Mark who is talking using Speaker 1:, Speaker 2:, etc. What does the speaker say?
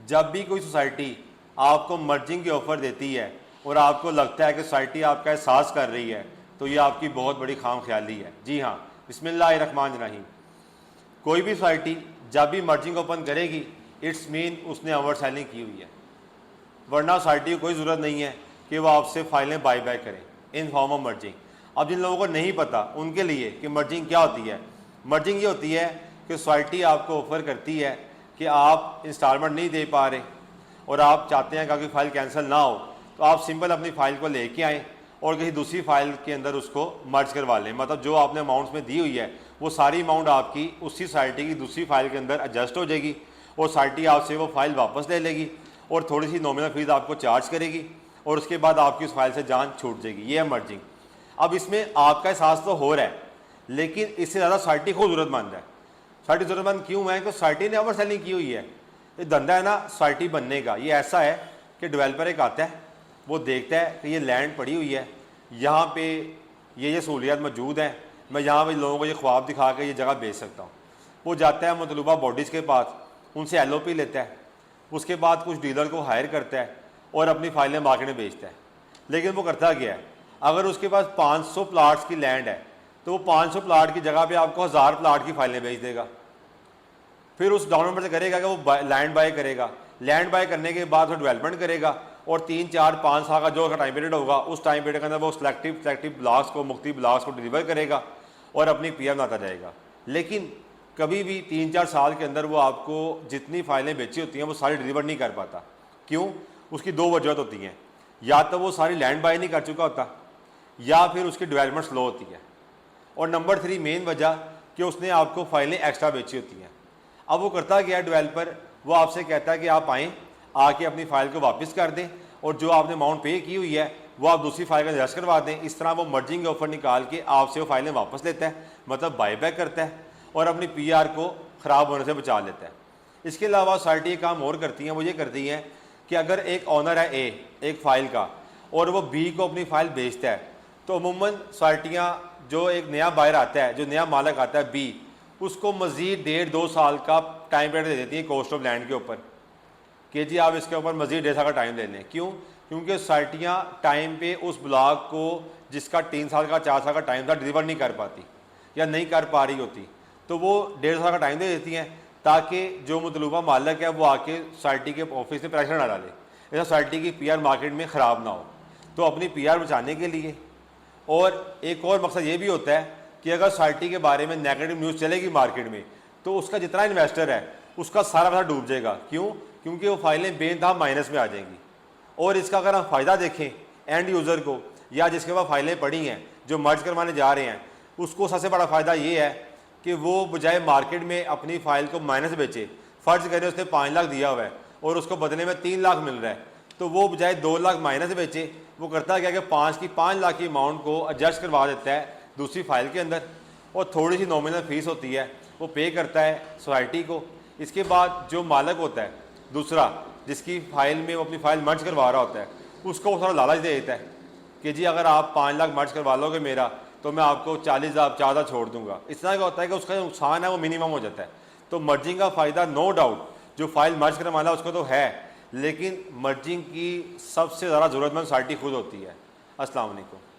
Speaker 1: जब भी कोई सोसाइटी आपको मर्जिंग की ऑफ़र देती है और आपको लगता है कि सोसाइटी आपका एहसास कर रही है, तो ये आपकी बहुत बड़ी खाम ख्याली है। जी हाँ, बिस्मिल्लाहिर्रहमानिर्रहीम। कोई भी सोसाइटी जब भी मर्जिंग ओपन करेगी, इट्स मीन उसने ओवर सेलिंग की हुई है, वरना सोसाइटी को कोई ज़रूरत नहीं है कि वो आपसे फाइलें बाई बैक करें इन फॉर्म ऑफ मर्जिंग। अब जिन लोगों को नहीं पता उनके लिए कि मर्जिंग क्या होती है, मर्जिंग ये होती है कि सोसाइटी आपको ऑफ़र करती है कि आप इंस्टॉलमेंट नहीं दे पा रहे और आप चाहते हैं कि फ़ाइल कैंसिल ना हो, तो आप सिंपल अपनी फ़ाइल को लेके आएँ और किसी दूसरी फ़ाइल के अंदर उसको मर्ज करवा लें। मतलब जो आपने अमाउंट्स में दी हुई है वो सारी अमाउंट आपकी उसी सोसाइटी की दूसरी फ़ाइल के अंदर एडजस्ट हो जाएगी और सोसाइटी आपसे वो फ़ाइल वापस ले लेगी और थोड़ी सी नॉमिनल फ़ीस आपको चार्ज करेगी और उसके बाद आपकी उस फाइल से जान छूट जाएगी। ये है मर्जिंग। अब इसमें आपका एहसास तो हो रहा है, लेकिन इससे ज़्यादा सोसाइटी को ज़रूरतमंद है। सोसाइटी ज़रूरतमंद क्यों है? कि सोसाइटी ने ओवर सेलिंग की हुई है। ये धंधा है ना सोसाइटी बनने का, ये ऐसा है कि डेवलपर एक आता है, वो देखता है कि ये लैंड पड़ी हुई है, यहाँ पे ये सहूलियात मौजूद हैं, मैं यहाँ पे लोगों को ये ख्वाब दिखा के ये जगह बेच सकता हूँ। वो जाता है मतलूबा बॉडीज़ के पास, उनसे LOP लेता है, उसके बाद कुछ डीलर को हायर करता है और अपनी फाइलें मार्केट में बेचता है। लेकिन वो करता क्या है, अगर उसके पास 500 प्लाट्स की लैंड है तो वो 500 प्लाट की जगह पे आपको 1000 प्लाट की फाइलें बेच देगा। फिर उस डाउन पेमेंट से करेगा कि वो लैंड बाय करेगा, लैंड बाय करने के बाद वो डेवलपमेंट करेगा और 3, 4, 5 साल का जो टाइम पीरियड होगा उस टाइम पीरियड के अंदर वो सेलेक्टिव ब्लॉक्स को, मुख्तलिफ ब्लॉक्स को डिलीवर करेगा और अपनी PR बनाता जाएगा। लेकिन कभी भी 3-4 साल के अंदर वो आपको जितनी फाइलें बेची होती हैं वो सारी डिलीवर नहीं कर पाता। क्यों? उसकी 2 वजह होती हैं, या तो वो सारी लैंड बाय नहीं कर चुका होता या फिर उसकी डेवलपमेंट स्लो होती है, और नंबर 3 मेन वजह कि उसने आपको फाइलें एक्स्ट्रा बेची होती हैं। अब वो करता क्या है डेवलपर, वो आपसे कहता है कि आप आएँ, आके अपनी फ़ाइल को वापस कर दें और जो आपने अमाउंट पे की हुई है वो आप दूसरी फाइल का एडजस्ट करवा दें। इस तरह वो मर्जिंग ऑफर निकाल के आपसे वो फाइलें वापस लेता है, मतलब बाई बैक करता है और अपनी PR को ख़राब होने से बचा लेता है। इसके अलावा सोसाइटी काम और करती हैं, वो ये करती हैं कि अगर एक ऑनर है A एक फ़ाइल का और वो B को अपनी फ़ाइल बेचता है, तो अमूमन सोसाइटियाँ जो एक नया बायर आता है, जो नया मालिक आता है B, उसको मज़ीद 1.5-2 साल का टाइम पीरियड दे देती है कॉस्ट ऑफ लैंड के ऊपर कि जी आप इसके ऊपर मज़ीद 1.5 साल का टाइम ले लें। क्यों? क्योंकि सोसाइटियाँ टाइम पे उस ब्लॉक को जिसका 3 साल का 4 साल का टाइम था डिलीवर नहीं कर पाती या नहीं कर पा रही होती, तो वो 1.5 साल का टाइम दे देती हैं ताकि जो मतलूबा मालिक है वो आके सोसाइटी के ऑफिस में प्रेशर ना डाले, ऐसा सोसाइटी की PR मार्केट में ख़राब ना हो। तो अपनी PR बचाने के लिए, और एक और मकसद ये भी होता है कि अगर सोसाइटी के बारे में नेगेटिव न्यूज़ चलेगी मार्केट में तो उसका जितना इन्वेस्टर है उसका सारा पैसा डूब जाएगा। क्यों? क्योंकि वो फाइलें बेनतहा माइनस में आ जाएंगी। और इसका अगर हम फ़ायदा देखें एंड यूज़र को या जिसके पास फाइलें पड़ी हैं जो मर्ज करवाने जा रहे हैं, उसको सबसे बड़ा फ़ायदा ये है कि वो बजाय मार्केट में अपनी फ़ाइल को माइनस बेचे, फ़र्ज करें उसने 5 लाख दिया हुआ है और उसको बदले में 3 लाख मिल रहा है, तो वो बजाय 2 लाख माइनस बेचे, वो करता क्या कि 5 लाख की अमाउंट को एडजस्ट करवा देता है दूसरी फाइल के अंदर और थोड़ी सी नॉमिनल फ़ीस होती है वो पे करता है सोसाइटी को। इसके बाद जो मालिक होता है दूसरा, जिसकी फ़ाइल में वो अपनी फ़ाइल मर्ज करवा रहा होता है, उसको वो थोड़ा लालच दे देता है कि जी अगर आप 5 लाख मर्ज करवा लोगे मेरा तो मैं आपको 40,000 ज़्यादा छोड़ दूंगा। इस तरह का होता है कि उसका जो नुकसान है वो मिनिमम हो जाता है। तो मर्जिंग का फ़ायदा नो डाउट जो फाइल मर्ज करवाना उसको तो है, लेकिन मर्जिंग की सबसे ज़्यादा ज़रूरतमंद सोसाइटी खुद होती है। अस्सलाम वालेकुम।